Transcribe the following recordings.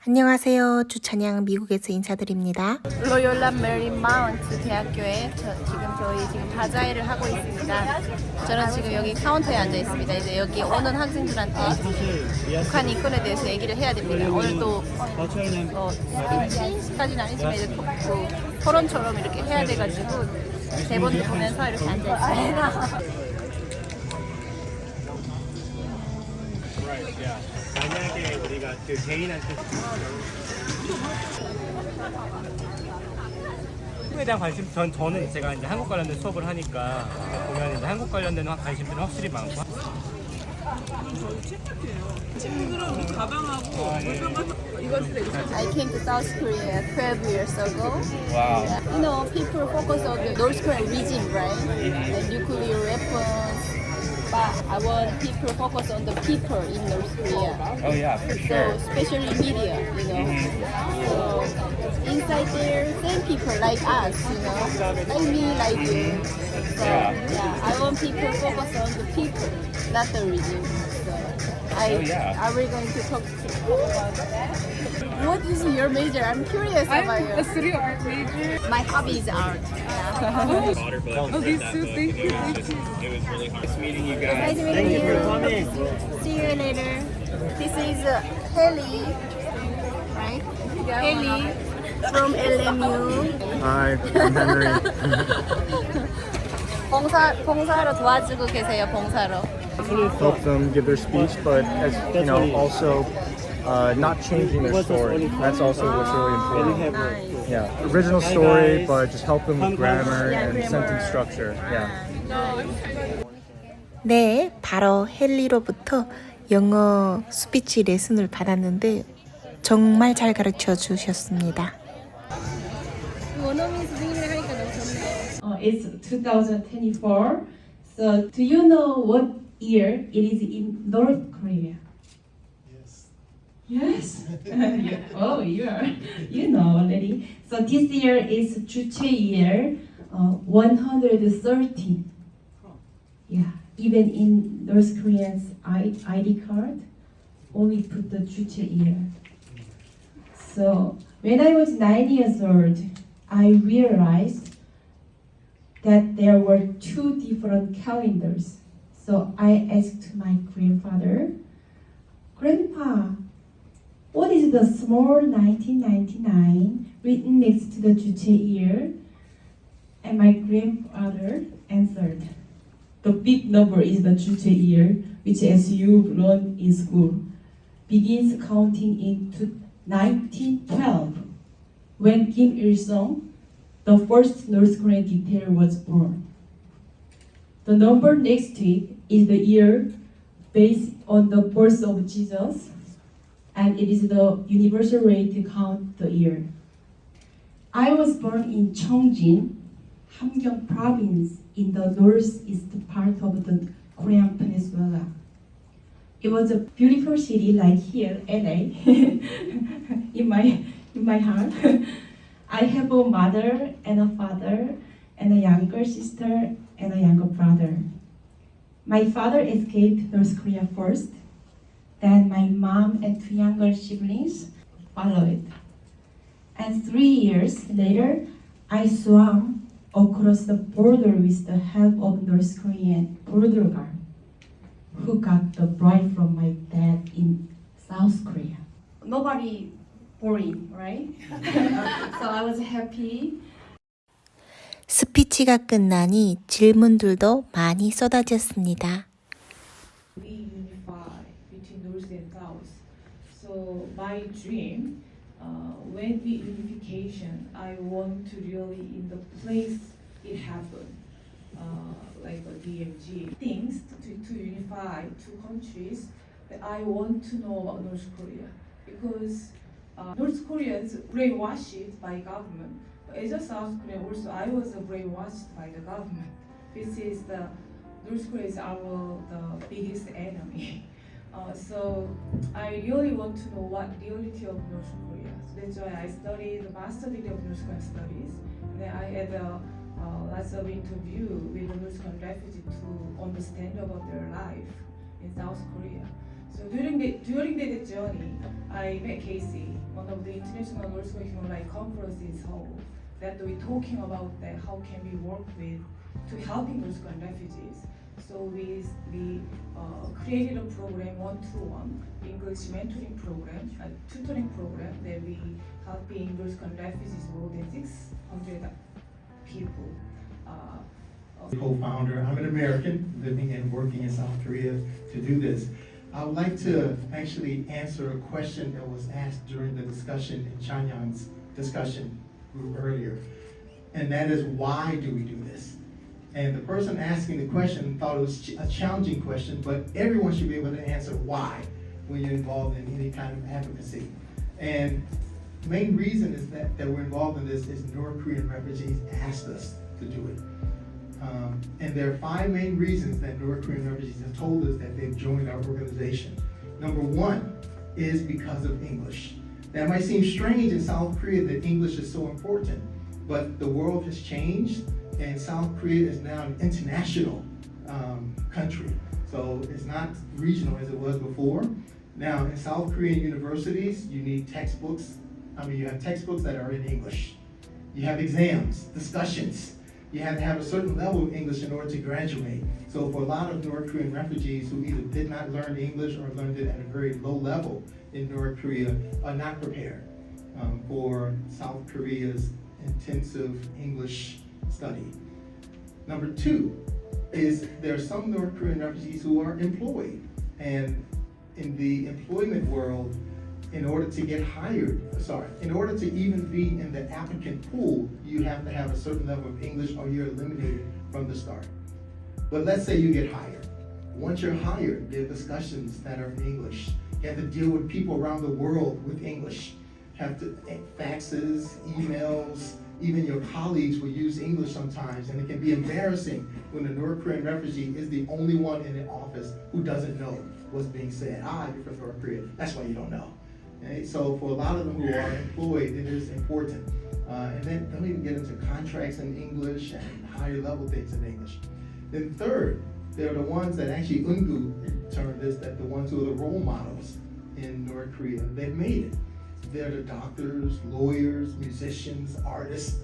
안녕하세요. 주찬양 미국에서 인사드립니다. 로열라 메리마운트 대학교에 저희 지금 바자회를 하고 있습니다. 저는 지금 여기 카운터에 앉아 있습니다. 이제 여기 오는 학생들한테 북한 인권에 대해서 얘기를 해야 됩니다. 오늘도 스피치까지는 아니지만 이제 토론처럼 이렇게 해야 돼가지고 대본 보면서 이렇게 앉아 있습니다. 만약에 우리가 그 개인한테 한국에 대한 관심 저는 제가 이제 한국 관련된 수업을 하니까 보면 이제 한국 관련된 관심들이 확실히 많고. 친구들은 가방하고 I came to South Korea 12 years ago. Wow. You know, people focus on the North Korean regime, right? The nuclear weapons. But I want people to focus on the people in North Korea. Oh yeah, for So, sure. especially media, you know. So, inside there, same people like us, you know, like me, like you. So, yeah, I want people to focus on the people, not the regime. So, are we going to talk about that? What is your major? I'm curious about I'm a you. studio art major. My hobby is art. Yeah. Okay, so thank you. It was really hard. Nice meeting you guys. Nice meeting you. See you later. This is Haley, right? Haley from LMU. Hi, I'm Henry. 봉사로 도와주고 계세요. 봉사로. Help them give their speech, but as you know, also not changing their story. That's also what's really important. Nice. Yeah, original story, but just help them with grammar and sentence structure. Yeah. 네, 바로 헨리로부터 영어 스피치 레슨을 받았는데 정말 잘 가르쳐 주셨습니다. 원어민 선생님이랑 하니까 너무 좋네요. It's 2024. So, do you know what year it is in North Korea? Yes. Yeah. Oh, you know already. So this year is 주체 year 113. Yeah. Even in North Koreans ID card, only put the 주체 year. So when I was 9 years old, I realized that there were two different calendars. So I asked my grandfather, Grandpa, what is the small 1999 written next to the 주체 year? And my grandfather answered, the big number is the 주체 year, which as you learned in school, begins counting into 1912, when Kim Il-sung, the first North Korean dictator, was born. The number next to it is the year based on the birth of Jesus, and it is the universal way to count the year. I was born in Cheongjin, Hamgyong province in the northeast part of the Korean peninsula. It was a beautiful city like here, LA, in my heart. I have a mother and a father and a younger sister and a younger brother. My father escaped North Korea first. Then my mom and two younger siblings followed. And 3 years later, I swam across the border with the help of North Korean border guard, who got the bride from my dad in South Korea. Nobody boring, right? So I was happy. 스피치가 끝나니 질문들도 많이 쏟아졌습니다. We unify between North and South. So my dream, when we unification, I want to really in the place it happened, like a DMG. Things to unify two countries that I want to know about North Korea, because North Koreans brainwashed by government. But as a South Korean, also I was brainwashed by the government. This is the North Korea is the biggest enemy. So I really want to know what reality of North Korea. So that's why I studied the master degree of North Korean studies. And then I had lots of interview with the North Korean refugees to understand about their life in South Korea. So during that journey, I met Casey, one of the international also human rights conferences held that we talking about that how can we work with to helping those kind of refugees. So we created a program, one-to-one English mentoring program, a tutoring program that we helping those kind of refugees, more than 600 people. Co-founder. I'm an American living and working in South Korea to do this. I would like to actually answer a question that was asked during the discussion in Chanyang's discussion group earlier, and that is, why do we do this? And the person asking the question thought it was a challenging question, but everyone should be able to answer why when you're involved in any kind of advocacy. And the main reason is that we're involved in this is North Korean refugees asked us to do it. And there are 5 main reasons that North Korean refugees have told us that they've joined our organization. Number 1 is because of English. That might seem strange in South Korea that English is so important, but the world has changed and South Korea is now an international country. So it's not regional as it was before. Now in South Korean universities, you need textbooks. You have textbooks that are in English. You have exams, discussions. You have to have a certain level of English in order to graduate. So for a lot of North Korean refugees who either did not learn English or learned it at a very low level in North Korea are not prepared for South Korea's intensive English study. Number 2 is there are some North Korean refugees who are employed. And in the employment world, in order to even be in the applicant pool, you have to have a certain level of English or you're eliminated from the start. But let's say you get hired. Once you're hired, there are discussions that are in English. You have to deal with people around the world with English. Have to faxes, emails, even your colleagues will use English sometimes, and it can be embarrassing when a North Korean refugee is the only one in the office who doesn't know what's being said. You're from North Korea, that's why you don't know. Okay? So for a lot of them who are employed, it is important. And then don't even get into contracts in English and higher level things in English. Then third, they're the ones that actually termed this, that the ones who are the role models in North Korea. They've made it. They're the doctors, lawyers, musicians, artists.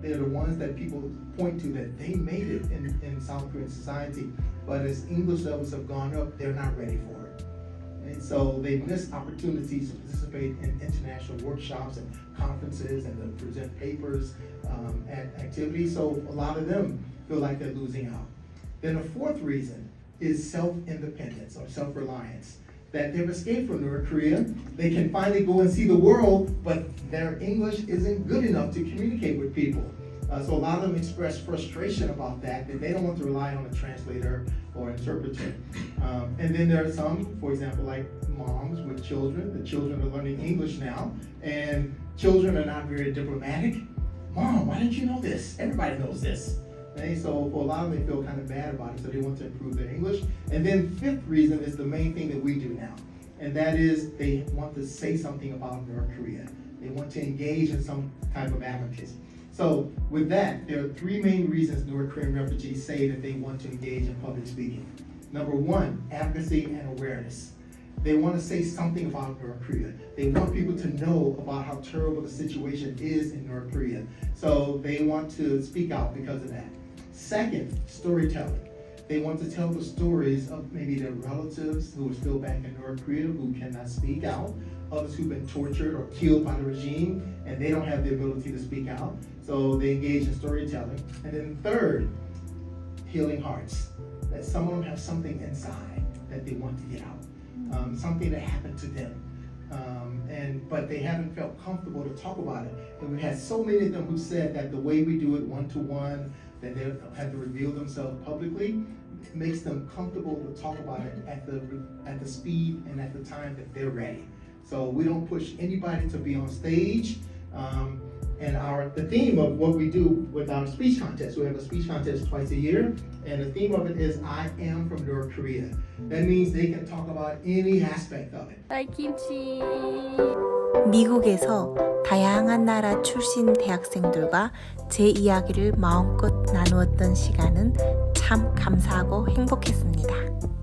They're the ones that people point to that they made it in South Korean society. But as English levels have gone up, they're not ready for it. And so they miss opportunities to participate in international workshops and conferences and to present papers at activities. So a lot of them feel like they're losing out. Then the 4th reason is self-independence or self-reliance. That they've escaped from North Korea, they can finally go and see the world, but their English isn't good enough to communicate with people. So a lot of them express frustration about that they don't want to rely on a translator or interpreter. And then there are some, for example, like moms with children. The children are learning English now, and children are not very diplomatic. Mom, why didn't you know this? Everybody knows this. Okay, so for a lot of them, they feel kind of bad about it, so they want to improve their English. And then 5th reason is the main thing that we do now, and that is they want to say something about North Korea. They want to engage in some type of advocacy. So with that, there are 3 main reasons North Korean refugees say that they want to engage in public speaking. Number 1, advocacy and awareness. They want to say something about North Korea. They want people to know about how terrible the situation is in North Korea. So they want to speak out because of that. Second, storytelling. They want to tell the stories of maybe their relatives who are still back in North Korea who cannot speak out, others who've been tortured or killed by the regime, and they don't have the ability to speak out. So they engage in storytelling. And then third, healing hearts. That some of them have something inside that they want to get out, something that happened to them. But they haven't felt comfortable to talk about it. And we had so many of them who said that the way we do it one-to-one, that they have to reveal themselves publicly, makes them comfortable to talk about it at the speed and at the time that they're ready. So we don't push anybody to be on stage. And the theme of what we do with our speech contest, we have a speech contest twice a year, and the theme of it is I am from North Korea. That means they can talk about any aspect of it. Like kimchi. 미국에서 다양한 나라 출신 대학생들과 제 이야기를 마음껏 나누었던 시간은 참 감사하고 행복했습니다.